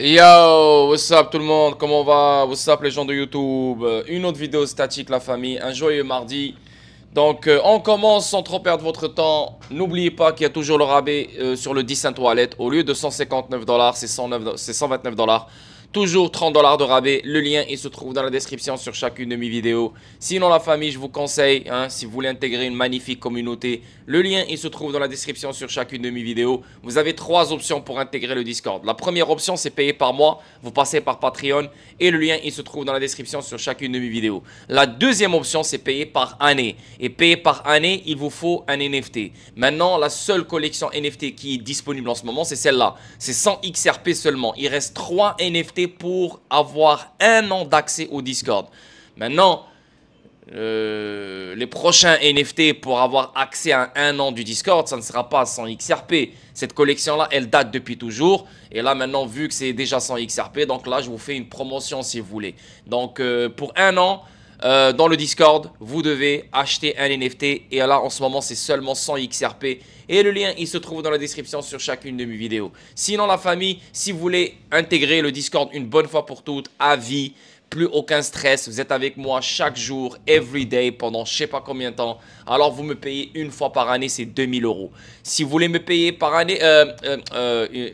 Yo, what's up tout le monde, comment on va? What's up les gens de YouTube? Une autre vidéo statique la famille, un joyeux mardi. Donc on commence sans trop perdre votre temps. N'oubliez pas qu'il y a toujours le rabais sur le 10 cent wallet. Au lieu de 159 $, c'est 129 $. Toujours 30 $ de rabais. Le lien il se trouve dans la description sur chacune de mes vidéos. Sinon la famille, je vous conseille, si vous voulez intégrer une magnifique communauté, le lien il se trouve dans la description sur chacune de mes vidéos. Vous avez trois options pour intégrer le Discord. La première option c'est payer par mois. Vous passez par Patreon et le lien il se trouve dans la description sur chacune de mes vidéos. La deuxième option c'est payer par année. Et payer par année, il vous faut un NFT. Maintenant, la seule collection NFT qui est disponible en ce moment, c'est celle-là. C'est 100 XRP seulement. Il reste 3 NFT pour avoir un an d'accès au Discord. Maintenant, les prochains NFT pour avoir accès à un an du Discord, ça ne sera pas 100 XRP. Cette collection-là, elle date depuis toujours. Et là, maintenant, vu que c'est déjà 100 XRP, donc là, je vous fais une promotion si vous voulez. Donc, pour un an, dans le Discord, vous devez acheter un NFT. Et là, en ce moment, c'est seulement 100 XRP. Et le lien, il se trouve dans la description sur chacune de mes vidéos. Sinon, la famille, si vous voulez intégrer le Discord une bonne fois pour toutes, à vie, plus aucun stress, vous êtes avec moi chaque jour, every day, pendant je sais pas combien de temps. Alors vous me payez une fois par année, c'est 2000 €. Si vous voulez me payer par année,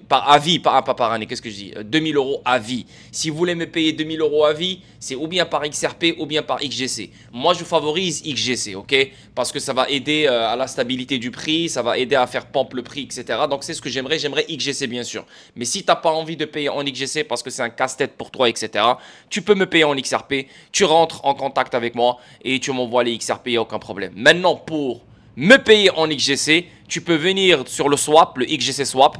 par avis, pas par année, qu'est-ce que je dis, 2000 € à vie. Si vous voulez me payer 2000 € à vie, c'est ou bien par XRP ou bien par XGC. Moi je favorise XGC, ok? Parce que ça va aider à la stabilité du prix, ça va aider à faire pump le prix, etc. Donc c'est ce que j'aimerais XGC bien sûr. Mais si tu n'as pas envie de payer en XGC parce que c'est un casse-tête pour toi, etc., tu peux me payer en XRP, tu rentres en contact avec moi et tu m'envoies les XRP, il n'y a aucun problème. Maintenant, pour me payer en XGC, tu peux venir sur le swap, le XGC swap.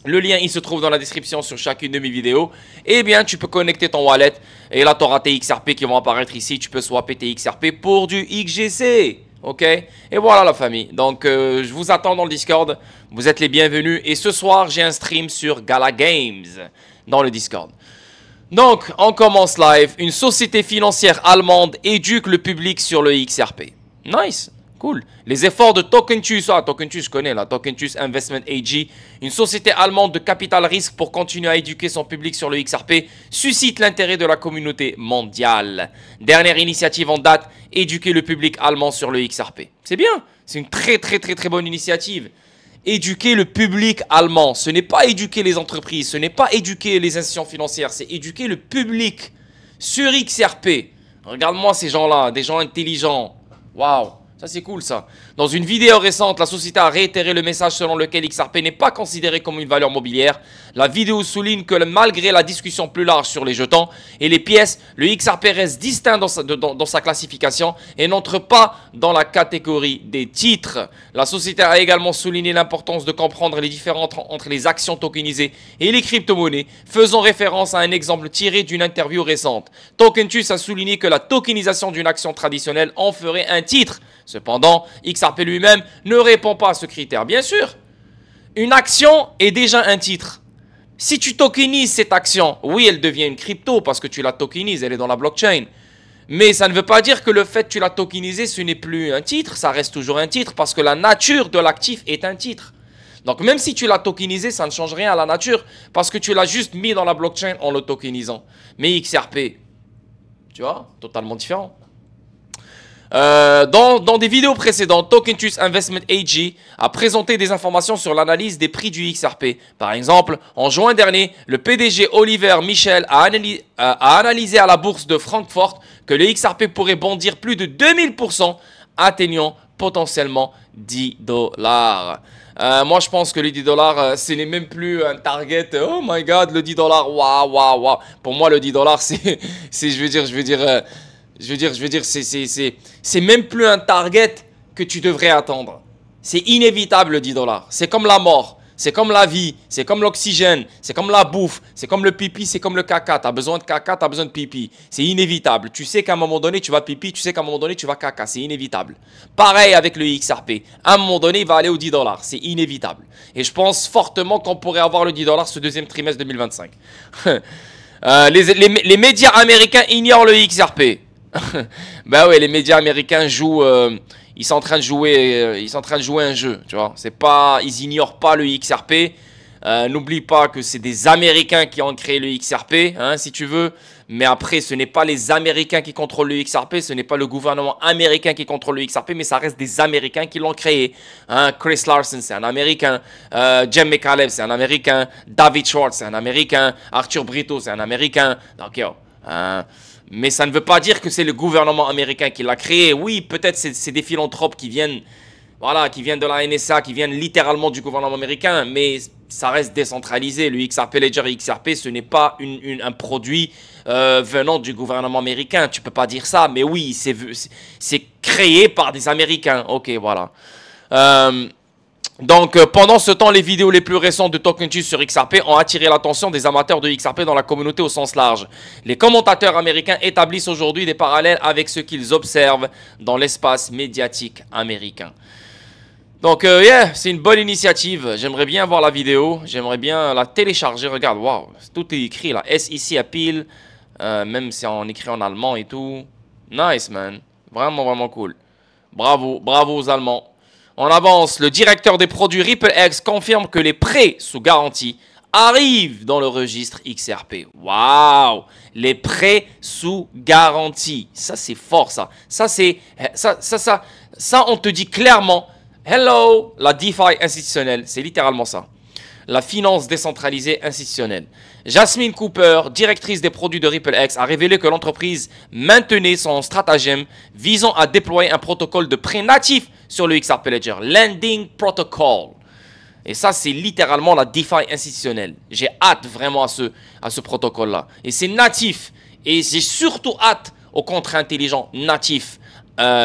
Le lien, il se trouve dans la description sur chacune de mes vidéos. Et bien, tu peux connecter ton wallet et là, tu auras tes XRP qui vont apparaître ici. Tu peux swapper tes XRP pour du XGC. Ok? Et voilà la famille. Donc, je vous attends dans le Discord. Vous êtes les bienvenus. Et ce soir, j'ai un stream sur Gala Games dans le Discord. Donc, on commence live. Une société financière allemande éduque le public sur le XRP. Nice, cool. Les efforts de Tokentus, Tokentus je connais là, Tokentus Investment AG, une société allemande de capital risque pour continuer à éduquer son public sur le XRP, suscite l'intérêt de la communauté mondiale. Dernière initiative en date, éduquer le public allemand sur le XRP. C'est bien, c'est une très bonne initiative. Éduquer le public allemand, ce n'est pas éduquer les entreprises, ce n'est pas éduquer les institutions financières, c'est éduquer le public sur XRP. Regarde-moi ces gens-là, des gens intelligents. Waouh, ça c'est cool ça. Dans une vidéo récente, la société a réitéré le message selon lequel XRP n'est pas considéré comme une valeur mobilière. La vidéo souligne que malgré la discussion plus large sur les jetons et les pièces, le XRP reste distinct dans sa classification et n'entre pas dans la catégorie des titres. La société a également souligné l'importance de comprendre les différences entre les actions tokenisées et les crypto-monnaies, faisant référence à un exemple tiré d'une interview récente. Tokentus a souligné que la tokenisation d'une action traditionnelle en ferait un titre. Cependant, XRP lui-même ne répond pas à ce critère. Bien sûr, une action est déjà un titre. Si tu tokenises cette action, oui, elle devient une crypto parce que tu la tokenises, elle est dans la blockchain. Mais ça ne veut pas dire que le fait que tu l'as tokenisé, ce n'est plus un titre, ça reste toujours un titre parce que la nature de l'actif est un titre. Donc même si tu l'as tokenisé, ça ne change rien à la nature parce que tu l'as juste mis dans la blockchain en le tokenisant. Mais XRP, tu vois, totalement différent. Dans des vidéos précédentes, Tokentus Investment AG a présenté des informations sur l'analyse des prix du XRP. Par exemple, en juin dernier, le PDG Oliver Michel a analysé à la bourse de Francfort que le XRP pourrait bondir plus de 2000%, atteignant potentiellement 10 $. Moi, je pense que les 10 $, ce n'est même plus un target. Oh my god, le 10 $, waouh. Pour moi, le 10 $, c'est même plus un target que tu devrais attendre. C'est inévitable le 10 $. C'est comme la mort, c'est comme la vie, c'est comme l'oxygène, c'est comme la bouffe, c'est comme le pipi, c'est comme le caca. Tu as besoin de caca, tu as besoin de pipi. C'est inévitable. Tu sais qu'à un moment donné, tu vas pipi, tu sais qu'à un moment donné, tu vas caca. C'est inévitable. Pareil avec le XRP. À un moment donné, il va aller au 10 $. C'est inévitable. Et je pense fortement qu'on pourrait avoir le 10 $ ce deuxième trimestre 2025. Les médias américains ignorent le XRP. Bah ouais, les médias américains jouent, ils sont en train de jouer un jeu, tu vois. C'est pas, ils ignorent pas le XRP. N'oublie pas que c'est des Américains qui ont créé le XRP, hein, si tu veux. Mais après, ce n'est pas les Américains qui contrôlent le XRP, ce n'est pas le gouvernement américain qui contrôle le XRP, mais ça reste des Américains qui l'ont créé. Hein, Chris Larsen, c'est un Américain. Jim McCaleb, c'est un Américain. David Schwartz, c'est un Américain. Arthur Brito, c'est un Américain. Donc, yo, mais ça ne veut pas dire que c'est le gouvernement américain qui l'a créé. Oui, peut-être c'est des philanthropes qui viennent, voilà, qui viennent de la NSA, qui viennent littéralement du gouvernement américain, mais ça reste décentralisé. Le XRP Ledger et XRP, ce n'est pas un produit venant du gouvernement américain. Tu peux pas dire ça, mais oui, c'est créé par des Américains. Ok, voilà. Donc, pendant ce temps, les vidéos les plus récentes de TokenTube sur XRP ont attiré l'attention des amateurs de XRP dans la communauté au sens large. Les commentateurs américains établissent aujourd'hui des parallèles avec ce qu'ils observent dans l'espace médiatique américain. Donc, yeah, c'est une bonne initiative. J'aimerais bien voir la vidéo. J'aimerais bien la télécharger. Regarde, waouh, tout est écrit là. SEC Appeal, même si on écrit en allemand et tout. Nice, man. Vraiment, vraiment cool. Bravo, bravo aux Allemands. On avance. Le directeur des produits RippleX confirme que les prêts sous garantie arrivent dans le registre XRP. Waouh! Les prêts sous garantie. Ça, c'est fort, ça. Ça, on te dit clairement, hello, la DeFi institutionnelle. C'est littéralement ça. La finance décentralisée institutionnelle. Jasmine Cooper, directrice des produits de RippleX, a révélé que l'entreprise maintenait son stratagème visant à déployer un protocole de prêt natif sur le XRP Ledger, Lending Protocol. Et ça, c'est littéralement la DeFi institutionnelle. J'ai hâte vraiment à ce protocole-là. Et c'est natif. Et j'ai surtout hâte aux contrats intelligents natifs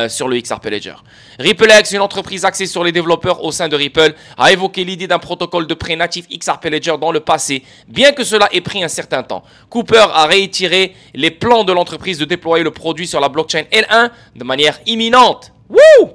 sur le XRP Ledger. RippleX, une entreprise axée sur les développeurs au sein de Ripple, a évoqué l'idée d'un protocole de prêt natif XRP Ledger dans le passé, bien que cela ait pris un certain temps. Cooper a réitéré les plans de l'entreprise de déployer le produit sur la blockchain L1 de manière imminente. Wouh!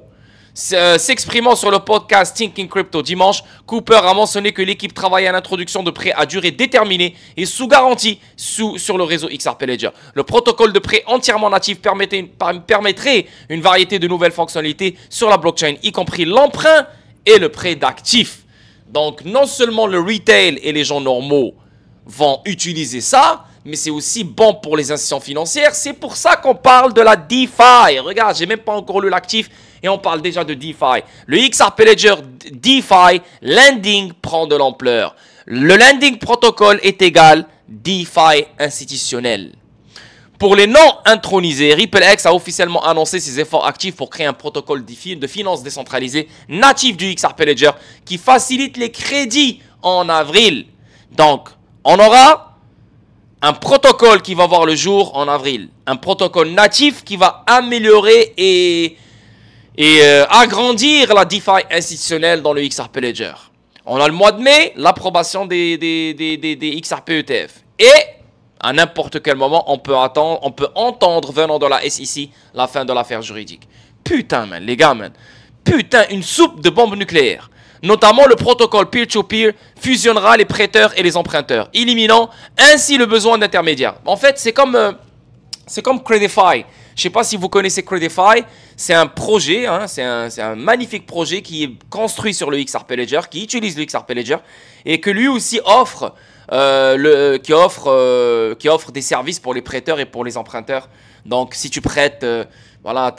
S'exprimant sur le podcast Thinking Crypto dimanche, Cooper a mentionné que l'équipe travaille à l'introduction de prêts à durée déterminée et sous garantie sur le réseau XRP Ledger. Le protocole de prêt entièrement natif permettrait une variété de nouvelles fonctionnalités sur la blockchain, y compris l'emprunt et le prêt d'actifs. Donc non seulement le retail et les gens normaux vont utiliser ça, mais c'est aussi bon pour les institutions financières. C'est pour ça qu'on parle de la DeFi. Regarde, j'ai même pas encore lu l'actif et on parle déjà de DeFi. Le XRP Ledger DeFi Lending prend de l'ampleur. Le Lending Protocol est égal DeFi institutionnel. Pour les non intronisés, RippleX a officiellement annoncé ses efforts actifs pour créer un protocole de finance décentralisée natif du XRP Ledger qui facilite les crédits en avril. Donc, on aura un protocole qui va voir le jour en avril. Un protocole natif qui va améliorer et agrandir la DeFi institutionnelle dans le XRP Ledger. On a le mois de mai, l'approbation des XRP ETF. Et à n'importe quel moment, on peut entendre venant de la SEC la fin de l'affaire juridique. Putain, man, les gars, man. Putain, une soupe de bombes nucléaires. Notamment, le protocole peer-to-peer fusionnera les prêteurs et les emprunteurs, éliminant ainsi le besoin d'intermédiaires. En fait, c'est comme Credify. Je ne sais pas si vous connaissez Credify. C'est un projet, hein, c'est un magnifique projet qui est construit sur le XRP Ledger, qui utilise le XRP Ledger et que lui aussi offre, qui offre des services pour les prêteurs et pour les emprunteurs. Donc, si tu prêtes... voilà,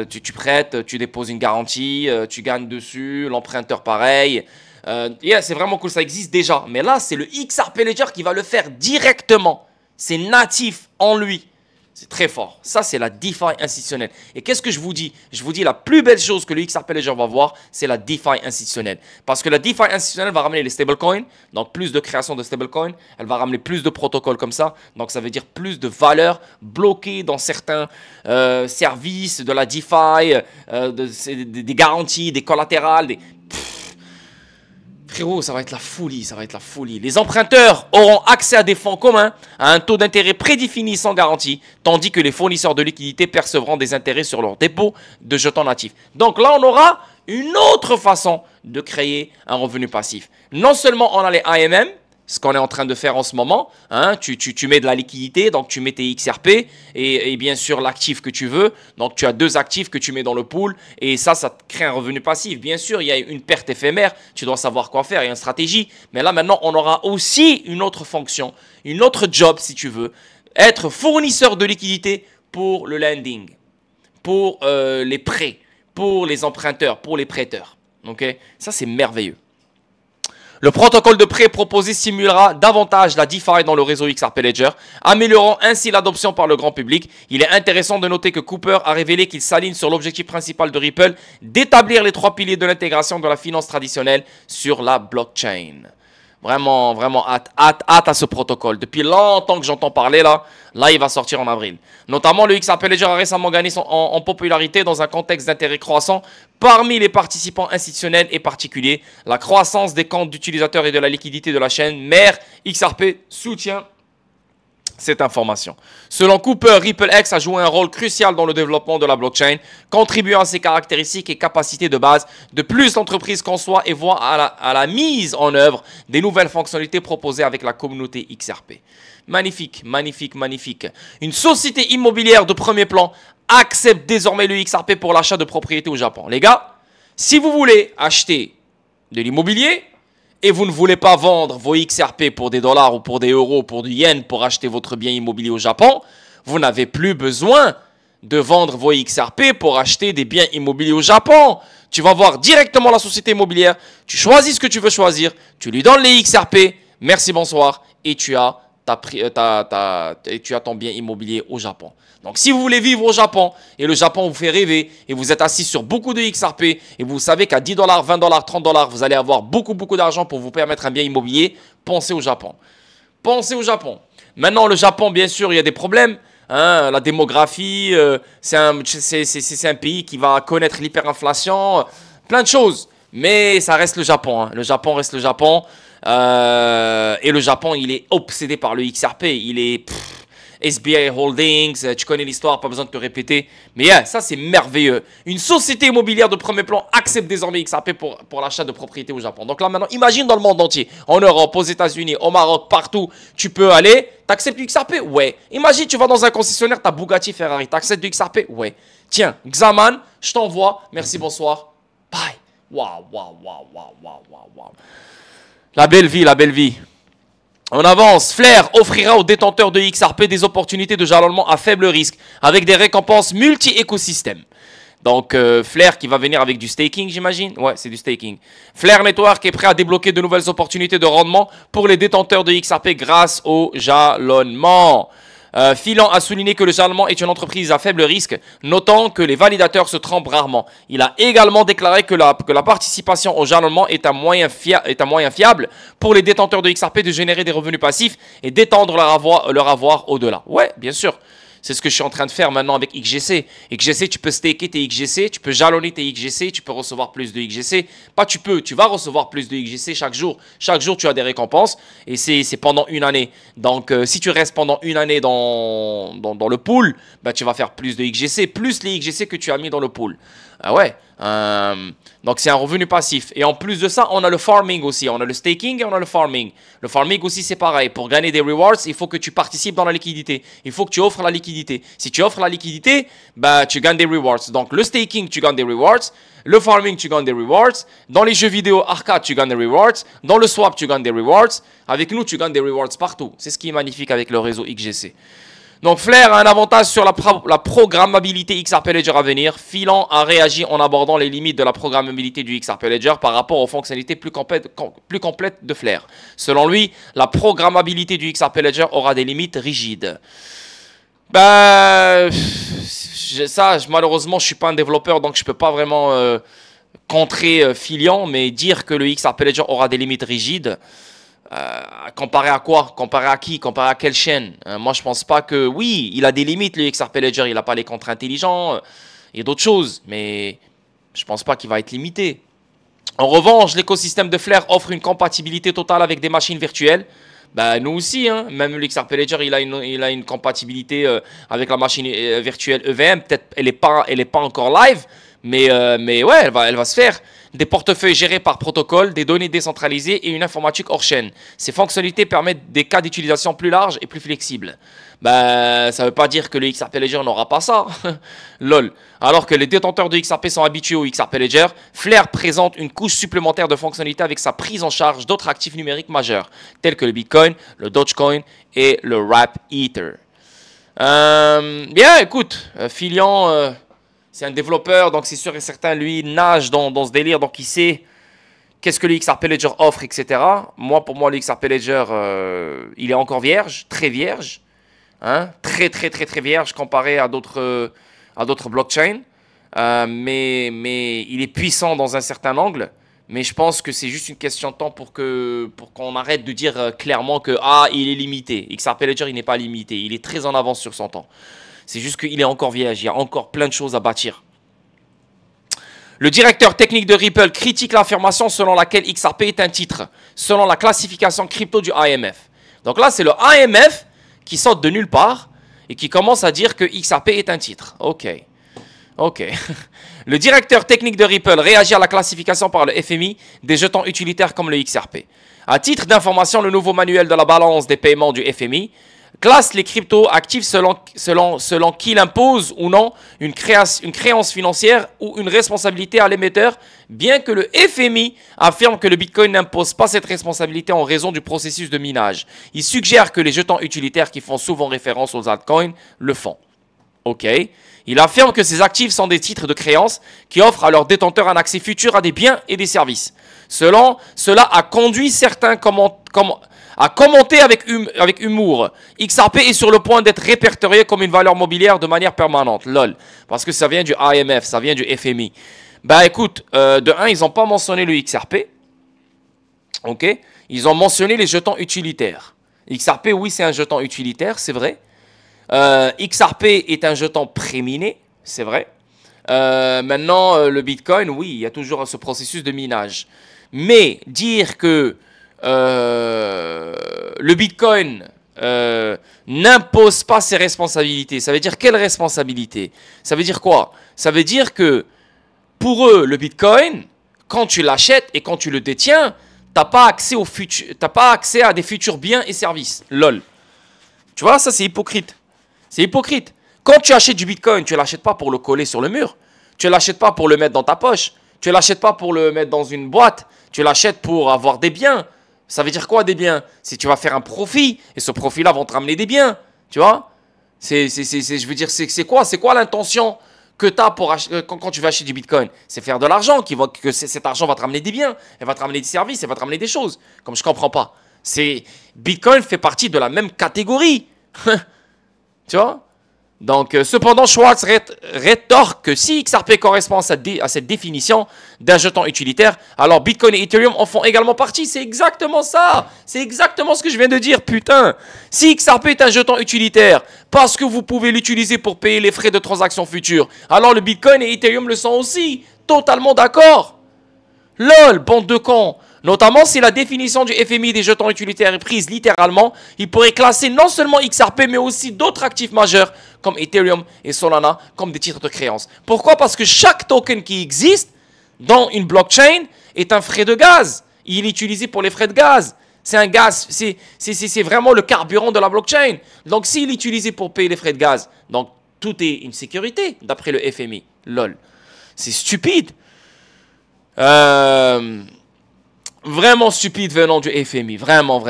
tu prêtes, tu déposes une garantie, tu gagnes dessus, l'emprunteur pareil. Yeah, c'est vraiment cool, ça existe déjà. Mais là, c'est le XRP Ledger qui va le faire directement. C'est natif en lui. C'est très fort. Ça, c'est la DeFi institutionnelle. Et qu'est-ce que je vous dis? Je vous dis la plus belle chose que le XRP Ledger va voir, c'est la DeFi institutionnelle. Parce que la DeFi institutionnelle va ramener les stablecoins, donc plus de création de stablecoins. Elle va ramener plus de protocoles comme ça. Donc, ça veut dire plus de valeur bloquée dans certains services de la DeFi, des garanties, des collatérales, Frérot, ça va être la folie, ça va être la folie. Les emprunteurs auront accès à des fonds communs à un taux d'intérêt prédéfini sans garantie, tandis que les fournisseurs de liquidités percevront des intérêts sur leurs dépôts de jetons natifs. Donc là, on aura une autre façon de créer un revenu passif. Non seulement on a les AMM, ce qu'on est en train de faire en ce moment. Hein, tu mets de la liquidité, donc tu mets tes XRP et bien sûr l'actif que tu veux. Donc tu as 2 actifs que tu mets dans le pool et ça te crée un revenu passif. Bien sûr, il y a une perte éphémère, tu dois savoir quoi faire, il y a une stratégie. Mais là maintenant, on aura aussi une autre fonction, une autre job si tu veux, être fournisseur de liquidité pour le lending, pour les prêts, pour les emprunteurs, pour les prêteurs. Ok, ça c'est merveilleux. Le protocole de prêt proposé simulera davantage la DeFi dans le réseau XRP Ledger, améliorant ainsi l'adoption par le grand public. Il est intéressant de noter que Cooper a révélé qu'il s'aligne sur l'objectif principal de Ripple, d'établir les 3 piliers de l'intégration de la finance traditionnelle sur la blockchain. Vraiment, vraiment hâte à ce protocole. Depuis longtemps que j'entends parler là, il va sortir en avril. Notamment, le XRP Ledger a récemment gagné en popularité dans un contexte d'intérêt croissant parmi les participants institutionnels et particuliers. La croissance des comptes d'utilisateurs et de la liquidité de la chaîne mère XRP soutient cette information. Selon Cooper, RippleX a joué un rôle crucial dans le développement de la blockchain, contribuant à ses caractéristiques et capacités de base. De plus, l'entreprise conçoit et voit à la mise en œuvre des nouvelles fonctionnalités proposées avec la communauté XRP. Magnifique, magnifique, magnifique. Une société immobilière de premier plan accepte désormais le XRP pour l'achat de propriétés au Japon. Les gars, si vous voulez acheter de l'immobilier, et vous ne voulez pas vendre vos XRP pour des dollars ou pour des euros, pour du yen, pour acheter votre bien immobilier au Japon, vous n'avez plus besoin de vendre vos XRP pour acheter des biens immobiliers au Japon. Tu vas voir directement la société immobilière, tu choisis ce que tu veux choisir, tu lui donnes les XRP, merci, bonsoir, et tu as ton bien immobilier au Japon. Donc, si vous voulez vivre au Japon et le Japon vous fait rêver et vous êtes assis sur beaucoup de XRP et vous savez qu'à 10 $, 20 $, 30 $, vous allez avoir beaucoup d'argent pour vous permettre un bien immobilier, pensez au Japon. Pensez au Japon. Maintenant, le Japon, bien sûr, il y a des problèmes. Hein, la démographie, c'est un pays qui va connaître l'hyperinflation, plein de choses. Mais ça reste le Japon. Hein. Le Japon reste le Japon. Et le Japon, il est obsédé par le XRP. Il est SBI Holdings, tu connais l'histoire, pas besoin de te répéter. Mais yeah, ça, c'est merveilleux. Une société immobilière de premier plan accepte désormais XRP pour l'achat de propriétés au Japon. Donc là, maintenant, imagine dans le monde entier, en Europe, aux États-Unis, au Maroc, partout, tu peux aller, t'acceptes du XRP? Ouais. Imagine, tu vas dans un concessionnaire, t'as Bugatti, Ferrari, t'acceptes du XRP? Ouais. Tiens, Xaman, je t'envoie. Merci, bonsoir. Bye. Waouh, waouh, waouh, waouh, waouh, waouh. La belle vie, la belle vie. On avance. Flare offrira aux détenteurs de XRP des opportunités de jalonnement à faible risque avec des récompenses multi-écosystèmes. Donc, Flare qui va venir avec du staking, j'imagine. Ouais, c'est du staking. Flare Network est prêt à débloquer de nouvelles opportunités de rendement pour les détenteurs de XRP grâce au jalonnement. Filan a souligné que le jalonnement est une entreprise à faible risque, notant que les validateurs se trompent rarement. Il a également déclaré que la participation au jalonnement est un moyen fiable pour les détenteurs de XRP de générer des revenus passifs et d'étendre leur avoir au-delà. Ouais, bien sûr. C'est ce que je suis en train de faire maintenant avec XGC. XGC, tu peux staker tes XGC, tu peux jalonner tes XGC, tu peux recevoir plus de XGC. Pas tu peux, tu vas recevoir plus de XGC chaque jour. Chaque jour, tu as des récompenses et c'est pendant une année. Donc, si tu restes pendant une année dans le pool, bah, tu vas faire plus de XGC, plus les XGC que tu as mis dans le pool. Ah ouais. Donc, c'est un revenu passif. Et en plus de ça, on a le farming aussi. On a le staking et on a le farming. Le farming aussi, c'est pareil. Pour gagner des rewards, il faut que tu participes dans la liquidité. Il faut que tu offres la liquidité. Si tu offres la liquidité, bah, tu gagnes des rewards. Donc, le staking, tu gagnes des rewards. Le farming, tu gagnes des rewards. Dans les jeux vidéo arcade, tu gagnes des rewards. Dans le swap, tu gagnes des rewards. Avec nous, tu gagnes des rewards partout. C'est ce qui est magnifique avec le réseau XGC. Donc Flare a un avantage sur la programmabilité XRP Ledger à venir. Filan a réagi en abordant les limites de la programmabilité du XRP Ledger par rapport aux fonctionnalités plus complètes de Flare. Selon lui, la programmabilité du XRP Ledger aura des limites rigides. Bah, malheureusement, je suis pas un développeur, donc je peux pas vraiment contrer Filan, mais dire que le XRP Ledger aura des limites rigides. Comparé à quoi? Comparé à qui? Comparé à quelle chaîne? Moi, je pense pas que... Oui, il a des limites, le XRP Ledger. Il n'a pas les contrats intelligents. Il y a d'autres choses. Mais je pense pas qu'il va être limité. En revanche, l'écosystème de Flare offre une compatibilité totale avec des machines virtuelles. Bah, nous aussi, hein. Même le XRP Ledger, il a une compatibilité avec la machine virtuelle EVM. Peut-être elle est pas encore live. Mais ouais, elle va se faire. des portefeuilles gérés par protocole, des données décentralisées et une informatique hors chaîne. Ces fonctionnalités permettent des cas d'utilisation plus larges et plus flexibles. Ben, ça ne veut pas dire que le XRP Ledger n'aura pas ça. Lol. Alors que les détenteurs de XRP sont habitués au XRP Ledger, Flare présente une couche supplémentaire de fonctionnalités avec sa prise en charge d'autres actifs numériques majeurs, tels que le Bitcoin, le Dogecoin et le Wrap Ether. Bien, écoute, Filian, c'est un développeur, donc c'est sûr et certain, lui, il nage dans ce délire, donc il sait qu'est-ce que le XRP Ledger offre, etc. Moi, pour moi, le XRP Ledger, il est encore vierge, très vierge. Hein, très vierge comparé à d'autres blockchains, mais il est puissant dans un certain angle, mais je pense que c'est juste une question de temps pour qu'on arrête de dire clairement que il est limité. XRP Ledger, il n'est pas limité, il est très en avance sur son temps. C'est juste qu'il est encore vierge, il y a encore plein de choses à bâtir. Le directeur technique de Ripple critique l'affirmation selon laquelle XRP est un titre, selon la classification crypto du IMF. Donc là, c'est le IMF qui saute de nulle part et qui commence à dire que XRP est un titre. Ok. Le directeur technique de Ripple réagit à la classification par le FMI des jetons utilitaires comme le XRP. À titre d'information, le nouveau manuel de la balance des paiements du FMI classe les cryptos actifs selon qu'il impose ou non une créance financière ou une responsabilité à l'émetteur, bien que le FMI affirme que le Bitcoin n'impose pas cette responsabilité en raison du processus de minage. Il suggère que les jetons utilitaires qui font souvent référence aux altcoins le font. Ok. Il affirme que ces actifs sont des titres de créance qui offrent à leurs détenteurs un accès futur à des biens et des services. Cela a conduit certains à commenter avec humour. XRP est sur le point d'être répertorié comme une valeur mobilière de manière permanente. Lol. Parce que ça vient du IMF, ça vient du FMI. Bah écoute, de un, ils n'ont pas mentionné le XRP. Ok. Ils ont mentionné les jetons utilitaires. XRP, oui, c'est un jeton utilitaire, c'est vrai. XRP est un jeton préminé, c'est vrai. Maintenant, le Bitcoin, oui, il y a toujours ce processus de minage. Mais dire que le Bitcoin n'impose pas ses responsabilités, ça veut dire quelle responsabilité? Ça veut dire quoi? Ça veut dire que pour eux, le Bitcoin, quand tu l'achètes et quand tu le détiens, t'as pas accès à des futurs biens et services. Lol. Tu vois, ça c'est hypocrite. C'est hypocrite. Quand tu achètes du Bitcoin, tu ne l'achètes pas pour le coller sur le mur. Tu ne l'achètes pas pour le mettre dans ta poche. Tu ne l'achètes pas pour le mettre dans une boîte. Tu l'achètes pour avoir des biens. Ça veut dire quoi des biens? Si tu vas faire un profit, et ce profit-là va te ramener des biens. Tu vois? Je veux dire, c'est quoi? C'est quoi l'intention que tu as quand tu vas acheter du Bitcoin? C'est faire de l'argent, que cet argent va te ramener des biens. Elle va te ramener des services, elle va te ramener des choses. Comme je ne comprends pas. Bitcoin fait partie de la même catégorie. Tu vois? Donc, cependant, Schwartz rétorque que si XRP correspond à cette définition d'un jeton utilitaire, alors Bitcoin et Ethereum en font également partie. C'est exactement ça. C'est exactement ce que je viens de dire, putain. Si XRP est un jeton utilitaire, parce que vous pouvez l'utiliser pour payer les frais de transaction futures, alors le Bitcoin et Ethereum le sont aussi. Totalement d'accord. LOL, bande de cons. Notamment si la définition du FMI des jetons utilitaires est prise littéralement, il pourrait classer non seulement XRP mais aussi d'autres actifs majeurs comme Ethereum et Solana comme des titres de créance. Pourquoi? Parce que chaque token qui existe dans une blockchain est un frais de gaz. Il est utilisé pour les frais de gaz. C'est un gaz, c'est vraiment le carburant de la blockchain. Donc s'il est utilisé pour payer les frais de gaz, donc tout est une sécurité d'après le FMI. LOL. C'est stupide. Vraiment stupide venant du FMI. Vraiment.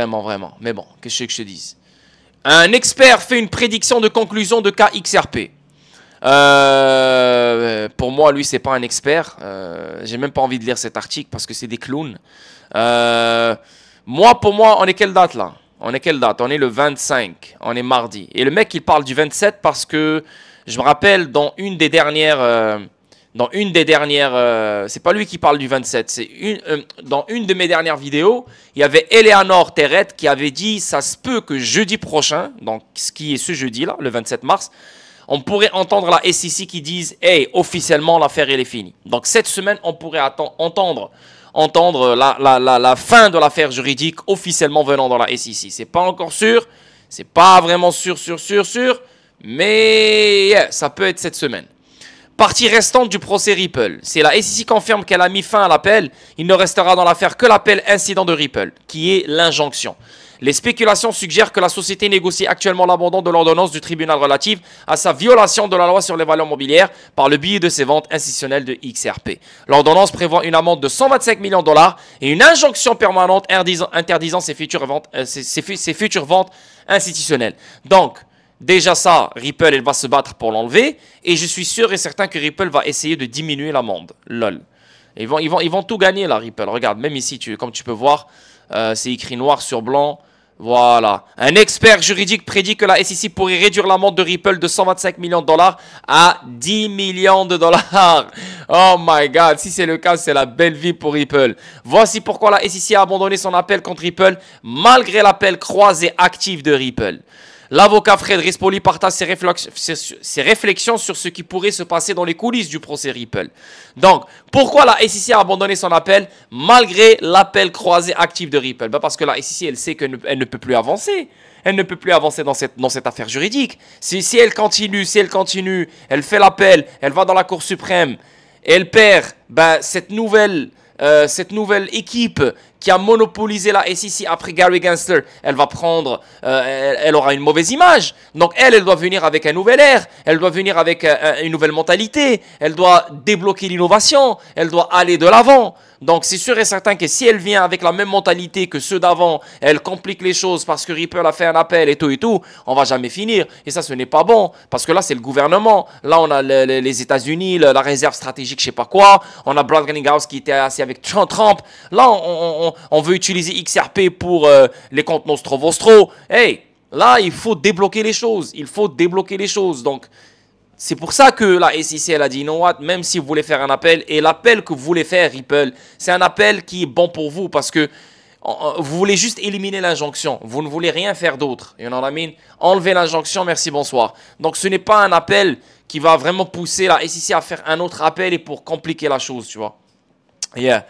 Mais bon, qu'est-ce que je te dise? Un expert fait une prédiction de conclusion de cas XRP. Pour moi, lui, c'est pas un expert. J'ai même pas envie de lire cet article parce que c'est des clowns. Pour moi, on est quelle date là? On est quelle date? On est le 25. On est mardi. Et le mec, il parle du 27 parce que je me rappelle dans une des dernières... c'est pas lui qui parle du 27, c'est dans une de mes dernières vidéos, il y avait Eleanor Terrette qui avait dit, ça se peut que jeudi prochain, donc ce qui est ce jeudi-là, le 27 mars, on pourrait entendre la SEC qui dise, hey, officiellement l'affaire elle est finie. Donc cette semaine, on pourrait entendre la fin de l'affaire juridique officiellement venant dans la SEC. C'est pas encore sûr, c'est pas vraiment sûr, mais yeah, ça peut être cette semaine. Partie restante du procès Ripple. Si la SEC confirme qu'elle a mis fin à l'appel, il ne restera dans l'affaire que l'appel incident de Ripple, qui est l'injonction. Les spéculations suggèrent que la société négocie actuellement l'abandon de l'ordonnance du tribunal relative à sa violation de la loi sur les valeurs mobilières par le biais de ses ventes institutionnelles de XRP. L'ordonnance prévoit une amende de 125 millions de dollars et une injonction permanente interdisant ses futures ventes institutionnelles. Donc, déjà ça, Ripple, elle va se battre pour l'enlever. Et je suis sûr et certain que Ripple va essayer de diminuer l'amende. Lol. Ils vont tout gagner là, Ripple. Regarde, même ici, comme tu peux voir, c'est écrit noir sur blanc. Voilà. Un expert juridique prédit que la SEC pourrait réduire l'amende de Ripple de 125 millions de dollars à 10 millions de dollars. Oh my God. Si c'est le cas, c'est la belle vie pour Ripple. Voici pourquoi la SEC a abandonné son appel contre Ripple malgré l'appel croisé actif de Ripple. L'avocat Fred Rispoli partage ses réflexions sur ce qui pourrait se passer dans les coulisses du procès Ripple. Donc, pourquoi la SEC a abandonné son appel malgré l'appel croisé actif de Ripple? Parce que la SEC, elle sait qu'elle ne peut plus avancer. Elle ne peut plus avancer dans cette affaire juridique. Si elle continue, elle fait l'appel, elle va dans la Cour suprême, et elle perd cette nouvelle équipe qui a monopolisé la SEC après Gary Gensler, elle aura une mauvaise image. Donc elle doit venir avec un nouvel air, elle doit venir avec une nouvelle mentalité, elle doit débloquer l'innovation, elle doit aller de l'avant. Donc c'est sûr et certain que si elle vient avec la même mentalité que ceux d'avant, elle complique les choses parce que Ripple a fait un appel et tout, on va jamais finir. Et ça, ce n'est pas bon, parce que là, c'est le gouvernement. Là, on a les États-Unis, la réserve stratégique, je sais pas quoi. On a Brad Garlinghouse qui était assis avec Trump. Là, on veut utiliser XRP pour les comptes Nostro-Vostro. Hey, là, il faut débloquer les choses. Donc, c'est pour ça que la SEC, elle a dit, you know what, même si vous voulez faire un appel, et l'appel que vous voulez faire, Ripple, c'est un appel qui est bon pour vous, parce que vous voulez juste éliminer l'injonction. Vous ne voulez rien faire d'autre. You know what I mean? Enlever l'injonction, merci, bonsoir. Donc, ce n'est pas un appel qui va vraiment pousser la SEC à faire un autre appel et pour compliquer la chose, tu vois. Yeah.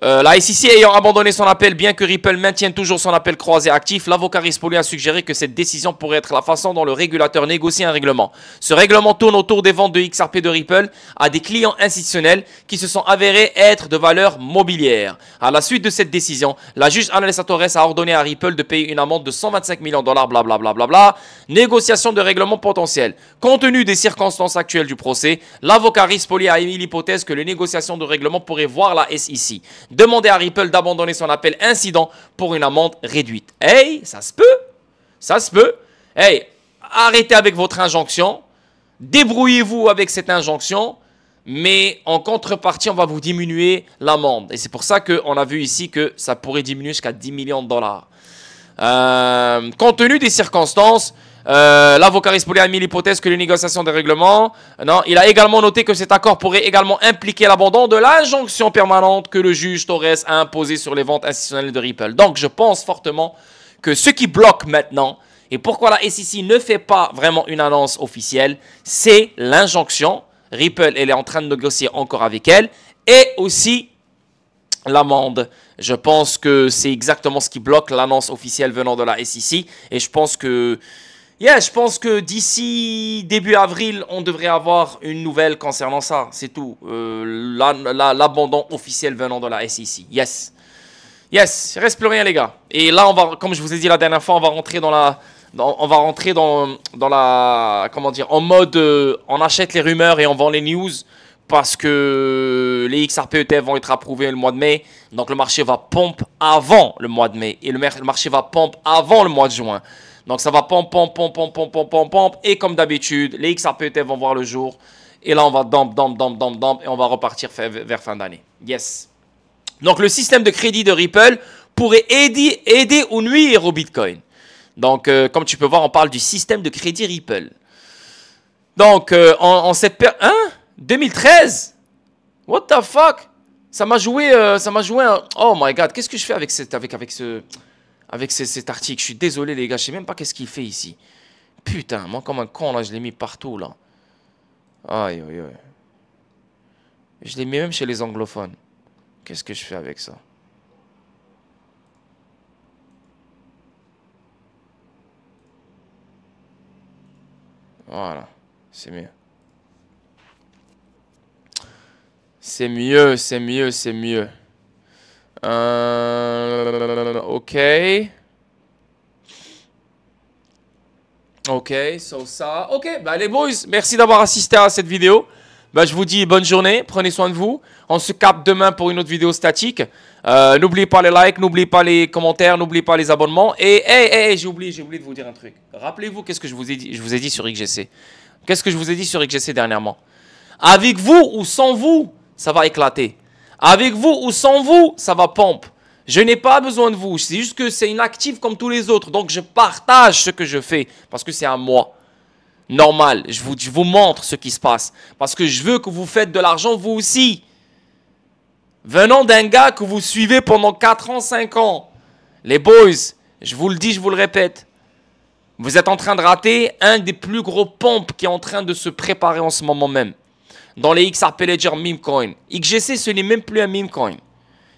La SEC ayant abandonné son appel, bien que Ripple maintienne toujours son appel croisé actif, l'avocat Rispoli a suggéré que cette décision pourrait être la façon dont le régulateur négocie un règlement. Ce règlement tourne autour des ventes de XRP de Ripple à des clients institutionnels qui se sont avérés être de valeur mobilière. À la suite de cette décision, la juge Analisa Torres a ordonné à Ripple de payer une amende de 125 millions de dollars, blablabla. Négociation de règlement potentiel. Compte tenu des circonstances actuelles du procès, l'avocat Rispoli a émis l'hypothèse que les négociations de règlement pourraient voir la SEC demander à Ripple d'abandonner son appel incident pour une amende réduite. Hey, ça se peut. Hey, arrêtez avec votre injonction. Débrouillez-vous avec cette injonction. Mais en contrepartie, on va vous diminuer l'amende. Et c'est pour ça qu'on a vu ici que ça pourrait diminuer jusqu'à 10 millions de dollars. Compte tenu des circonstances, l'avocat Rispoli a mis l'hypothèse que les négociations des règlements, il a également noté que cet accord pourrait également impliquer l'abandon de l'injonction permanente que le juge Torres a imposée sur les ventes institutionnelles de Ripple. Donc je pense fortement que ce qui bloque maintenant, et pourquoi la SEC ne fait pas vraiment une annonce officielle, c'est l'injonction. Ripple, elle est en train de négocier encore avec elle, et aussi l'amende. Je pense que c'est exactement ce qui bloque l'annonce officielle venant de la SEC, et je pense que d'ici début avril, on devrait avoir une nouvelle concernant ça. C'est tout. L'abandon officiel venant de la SEC. Yes. Il reste plus rien, les gars. Et là, comme je vous ai dit la dernière fois, on va rentrer dans la... comment dire, en mode... on achète les rumeurs et on vend les news. Parce que les XRP ETF vont être approuvés le mois de mai. Donc le marché va pompe avant le mois de mai. Et le marché va pompe avant le mois de juin. Donc ça va pompe. Et comme d'habitude, les XRP ETF vont voir le jour. Et là, on va dump. Et on va repartir vers fin d'année. Yes. Donc le système de crédit de Ripple pourrait aider ou nuire au Bitcoin. Donc comme tu peux voir, on parle du système de crédit Ripple. Donc en cette période... Hein? 2013? What the fuck? Ça m'a joué un... Oh my god, qu'est-ce que je fais avec cet article? Je suis désolé les gars, je sais même pas qu'est-ce qu'il fait ici. Putain, moi comme un con là, je l'ai mis partout là. Aïe. Je l'ai mis même chez les anglophones. Qu'est-ce que je fais avec ça? Voilà, c'est mieux. C'est mieux, c'est mieux, c'est mieux. Ok. Ok, so ça. Ok, bah les boys, merci d'avoir assisté à cette vidéo. Bah, je vous dis bonne journée, prenez soin de vous. On se capte demain pour une autre vidéo statique. N'oubliez pas les likes, n'oubliez pas les commentaires, n'oubliez pas les abonnements. Et j'ai oublié de vous dire un truc. Rappelez-vous qu'est-ce que je vous ai dit. Je vous ai dit sur XGC. Qu'est-ce que je vous ai dit sur XGC dernièrement? Avec vous ou sans vous, ça va éclater. Avec vous ou sans vous, ça va pompe. Je n'ai pas besoin de vous. C'est juste que c'est inactif comme tous les autres. Donc, je partage ce que je fais parce que c'est à moi. Normal. Je vous montre ce qui se passe. Parce que je veux que vous faites de l'argent vous aussi. Venant d'un gars que vous suivez pendant 4 ans, 5 ans. Les boys, je vous le dis, je vous le répète. Vous êtes en train de rater un des plus gros pompes qui est en train de se préparer en ce moment même. Dans les XRP Ledger meme coin. XGC, ce n'est même plus un meme coin.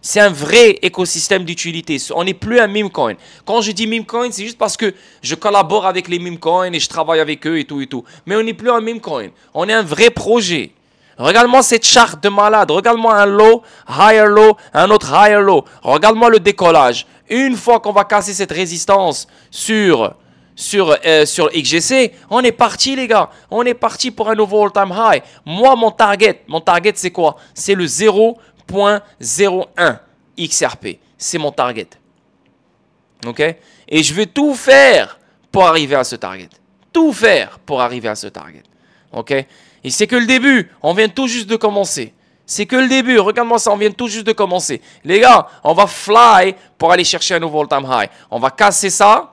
C'est un vrai écosystème d'utilité. On n'est plus un meme coin. Quand je dis meme coin, c'est juste parce que je collabore avec les meme coins et je travaille avec eux et tout et tout. Mais on n'est plus un meme coin. On est un vrai projet. Regarde-moi cette charte de malade. Regarde-moi un low, higher low, un autre higher low. Regarde-moi le décollage. Une fois qu'on va casser cette résistance sur XGC, on est parti les gars. On est parti pour un nouveau all-time high. Moi, mon target c'est quoi? C'est le 0.01 XRP. C'est mon target. Ok? Et je vais tout faire pour arriver à ce target. Tout faire pour arriver à ce target. Ok? Et c'est que le début. On vient tout juste de commencer. C'est que le début. Regarde-moi ça, on vient tout juste de commencer. Les gars, on va fly pour aller chercher un nouveau all-time high. On va casser ça.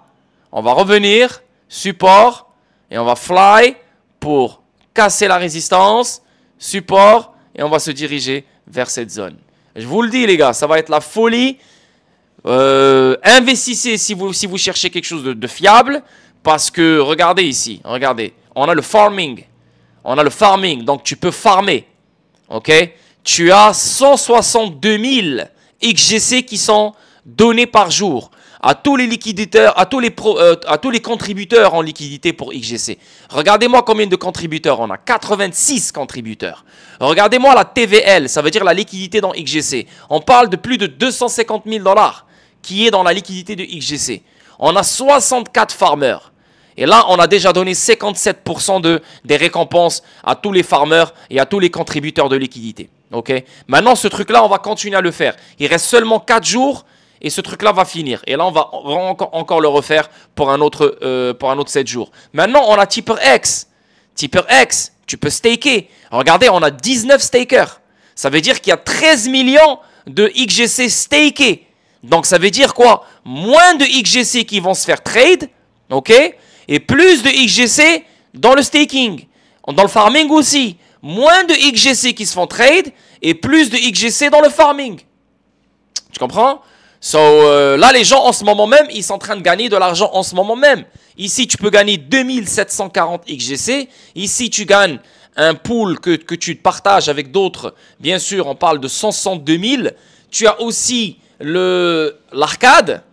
On va revenir, support, et on va fly pour casser la résistance, support, et on va se diriger vers cette zone. Je vous le dis les gars, ça va être la folie. Investissez si vous cherchez quelque chose de fiable, parce que regardez ici, regardez, on a le farming. On a le farming, donc tu peux farmer. Ok? Tu as 162 000 XGC qui sont donnés par jour à tous les liquiditeurs, à tous les contributeurs en liquidité pour XGC. Regardez-moi combien de contributeurs on a. 86 contributeurs. Regardez-moi la TVL, ça veut dire la liquidité dans XGC. On parle de plus de 250 000 $ qui est dans la liquidité de XGC. On a 64 farmers. Et là, on a déjà donné 57% des récompenses à tous les farmers et à tous les contributeurs de liquidité. Okay? Maintenant, ce truc-là, on va continuer à le faire. Il reste seulement 4 jours. Et ce truc-là va finir. Et là, on va encore le refaire pour un autre 7 jours. Maintenant, on a Tipper X. Tipper X, tu peux staker. Regardez, on a 19 stakers. Ça veut dire qu'il y a 13 millions de XGC stakés. Donc, ça veut dire quoi? Moins de XGC qui vont se faire trade. OK? Et plus de XGC dans le staking. Dans le farming aussi. Moins de XGC qui se font trade. Et plus de XGC dans le farming. Tu comprends? So, là, les gens, en ce moment même, ils sont en train de gagner de l'argent en ce moment même. Ici, tu peux gagner 2740 XGC. Ici, tu gagnes un pool que tu partages avec d'autres. Bien sûr, on parle de 162 000. Tu as aussi l'arcade.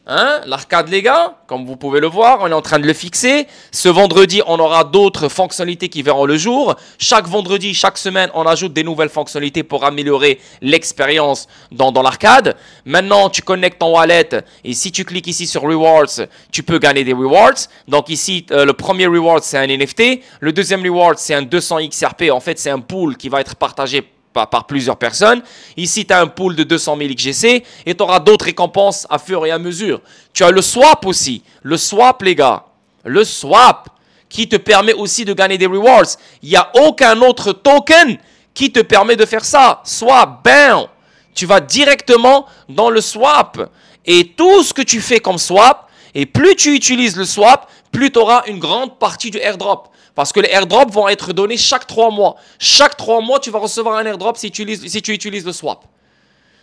Hein, l'arcade, les gars, comme vous pouvez le voir, on est en train de le fixer. Ce vendredi, on aura d'autres fonctionnalités qui verront le jour. Chaque vendredi, chaque semaine, on ajoute des nouvelles fonctionnalités pour améliorer l'expérience dans l'arcade. Maintenant, tu connectes ton wallet et si tu cliques ici sur Rewards, tu peux gagner des rewards. Donc ici, le premier reward, c'est un NFT. Le deuxième reward, c'est un 200 XRP. En fait, c'est un pool qui va être partagé par plusieurs personnes. Ici, tu as un pool de 200 000 XGC et tu auras d'autres récompenses à fur et à mesure. Tu as le swap aussi. Le swap, les gars. Le swap qui te permet aussi de gagner des rewards. Il n'y a aucun autre token qui te permet de faire ça. Swap, bam. Tu vas directement dans le swap. Et tout ce que tu fais comme swap, et plus tu utilises le swap, plus tu auras une grande partie du airdrop. Parce que les airdrops vont être donnés chaque 3 mois. Chaque 3 mois, tu vas recevoir un airdrop si tu utilises le swap.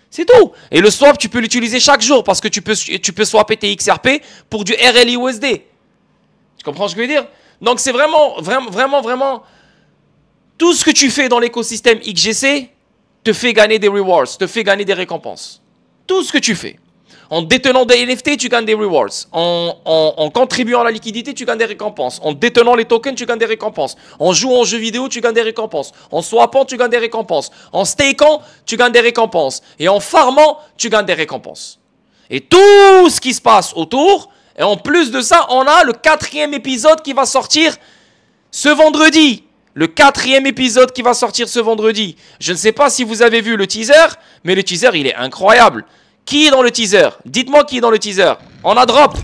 C'est tout. Et le swap, tu peux l'utiliser chaque jour parce que tu peux swapper tes XRP pour du RLUSD. Tu comprends ce que je veux dire? Donc, c'est vraiment, tout ce que tu fais dans l'écosystème XGC te fait gagner des rewards, te fait gagner des récompenses. Tout ce que tu fais. En détenant des NFT, tu gagnes des rewards. En contribuant à la liquidité, tu gagnes des récompenses. En détenant les tokens, tu gagnes des récompenses. En jouant aux jeux vidéo, tu gagnes des récompenses. En swappant, tu gagnes des récompenses. En stakant, tu gagnes des récompenses. Et en farmant, tu gagnes des récompenses. Et tout ce qui se passe autour, et en plus de ça, on a le 4e épisode qui va sortir ce vendredi. Le 4e épisode qui va sortir ce vendredi. Je ne sais pas si vous avez vu le teaser, mais le teaser, il est incroyable. Qui est dans le teaser? Dites-moi qui est dans le teaser. On a Drop.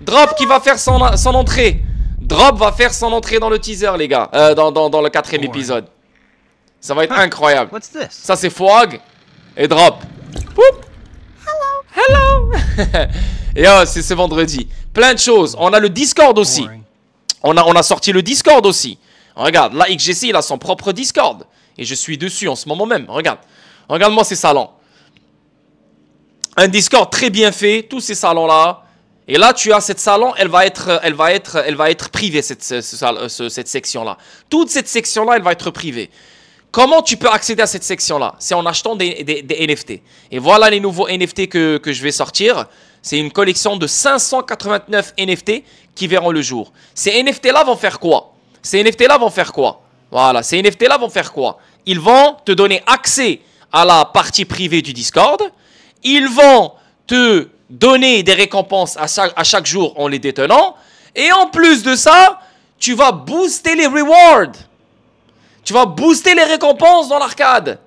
Drop qui va faire son entrée. Drop va faire son entrée dans le teaser, les gars. Dans le 4e épisode. Ça va être incroyable. Ça, c'est Fwag et Drop. Poup. Hello. Et c'est ce vendredi. Plein de choses. On a le Discord aussi. On a sorti le Discord aussi. Regarde, là, XGC, il a son propre Discord. Et je suis dessus en ce moment même. Regarde. Regarde-moi ces salons. Un Discord très bien fait. Tous ces salons-là. Et là, tu as cette salon. Elle va être privée, cette section-là. Toute cette section-là, elle va être privée. Comment tu peux accéder à cette section-là? C'est en achetant des NFT. Et voilà les nouveaux NFT que je vais sortir. C'est une collection de 589 NFT qui verront le jour. Ces NFT-là vont faire quoi? Ces NFT-là vont faire quoi? Voilà, ces NFT-là vont faire quoi? Ils vont te donner accès à la partie privée du Discord. Ils vont te donner des récompenses à chaque jour en les détenant. Et en plus de ça, tu vas booster les rewards. Tu vas booster les récompenses dans l'arcade.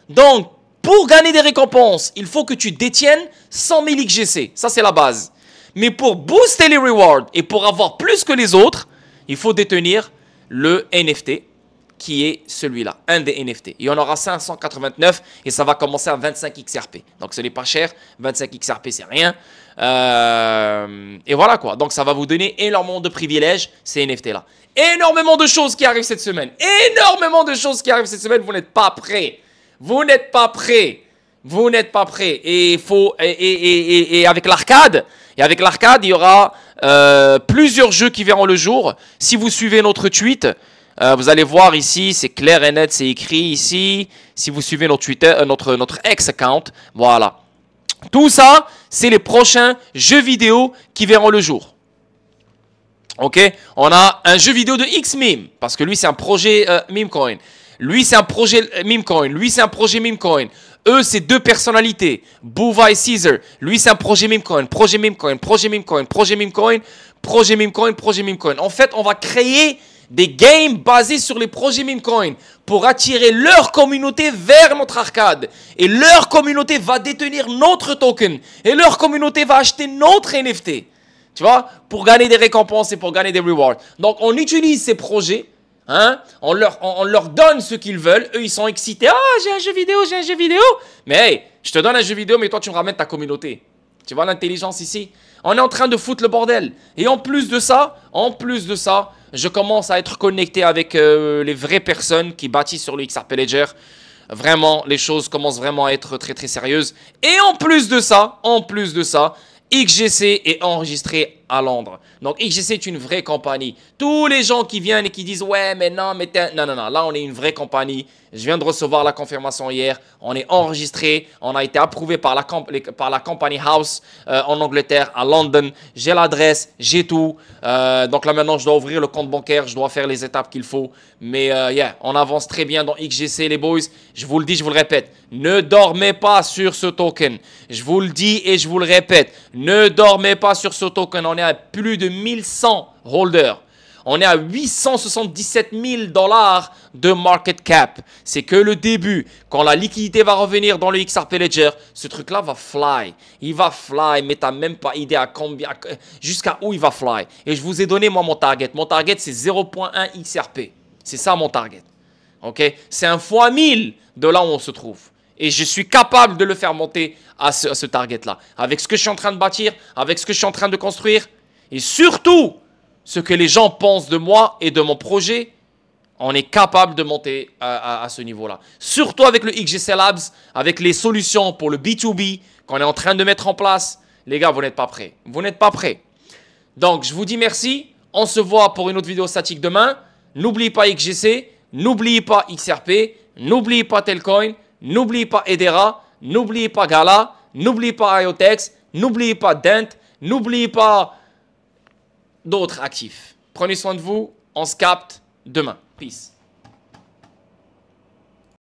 Donc, pour gagner des récompenses, il faut que tu détiennes 100 000 XGC. Ça, c'est la base. Mais pour booster les rewards et pour avoir plus que les autres, il faut détenir le NFT qui est celui-là, un des NFT. Il y en aura 589 et ça va commencer à 25 XRP. Donc, ce n'est pas cher. 25 XRP, c'est rien. Et voilà quoi. Donc, ça va vous donner énormément de privilèges, ces NFT-là. Énormément de choses qui arrivent cette semaine. Énormément de choses qui arrivent cette semaine. Vous n'êtes pas prêts. Vous n'êtes pas prêts. Vous n'êtes pas prêts. Et avec l'arcade, il y aura plusieurs jeux qui verront le jour. Si vous suivez notre tweet, vous allez voir ici, c'est clair et net, c'est écrit ici. Si vous suivez notre Twitter, notre ex-account, voilà. Tout ça, c'est les prochains jeux vidéo qui verront le jour. Ok, on a un jeu vidéo de X-Meme, parce que lui, c'est un projet Memecoin. Lui, c'est un projet Memecoin. Lui, c'est un projet Memecoin. Eux, c'est deux personnalités, Bouva et Caesar. Lui, c'est un projet Memecoin, projet Memecoin, projet Memecoin, projet Memecoin, projet Memecoin, projet Memecoin. En fait, on va créer des games basés sur les projets Memecoin pour attirer leur communauté vers notre arcade. Et leur communauté va détenir notre token. Et leur communauté va acheter notre NFT. Tu vois, pour gagner des récompenses et pour gagner des rewards. Donc, on utilise ces projets. Hein? On leur donne ce qu'ils veulent. Eux, ils sont excités. Ah, j'ai un jeu vidéo, j'ai un jeu vidéo. Mais hey, je te donne un jeu vidéo, mais toi, tu me ramènes ta communauté. Tu vois l'intelligence ici? On est en train de foutre le bordel. Et en plus de ça, je commence à être connecté avec les vraies personnes qui bâtissent sur le XRP Ledger. Vraiment, les choses commencent vraiment à être très très sérieuses. Et en plus de ça, XGC est enregistré à Londres. Donc XGC est une vraie compagnie. Tous les gens qui viennent et qui disent ouais mais non, non. Là on est une vraie compagnie. Je viens de recevoir la confirmation hier. On est enregistré. On a été approuvé par la Company House en Angleterre, à London. J'ai l'adresse, j'ai tout. Donc là maintenant je dois ouvrir le compte bancaire. Je dois faire les étapes qu'il faut. Mais yeah, on avance très bien dans XGC les boys. Je vous le dis, je vous le répète. Ne dormez pas sur ce token. Je vous le dis et je vous le répète. Ne dormez pas sur ce token. On est à plus de 1100 holders. On est à 877 000 $ de market cap. C'est que le début. Quand la liquidité va revenir dans le XRP Ledger, ce truc-là va fly. Il va fly, mais tu n'as même pas idée à combien, jusqu'à où il va fly. Et je vous ai donné moi mon target. Mon target, c'est 0.1 XRP. C'est ça mon target. Ok? C'est un fois 1000 de là où on se trouve. Et je suis capable de le faire monter à ce target-là. Avec ce que je suis en train de bâtir, avec ce que je suis en train de construire. Et surtout, ce que les gens pensent de moi et de mon projet, on est capable de monter à ce niveau-là. Surtout avec le XGC Labs, avec les solutions pour le B2B qu'on est en train de mettre en place. Les gars, vous n'êtes pas prêts. Vous n'êtes pas prêts. Donc, je vous dis merci. On se voit pour une autre vidéo statique demain. N'oubliez pas XGC, n'oubliez pas XRP, n'oubliez pas Telcoin, n'oubliez pas Hedera, n'oubliez pas Gala, n'oubliez pas IoTeX. N'oubliez pas Dent. N'oubliez pas d'autres actifs. Prenez soin de vous. On se capte demain. Peace.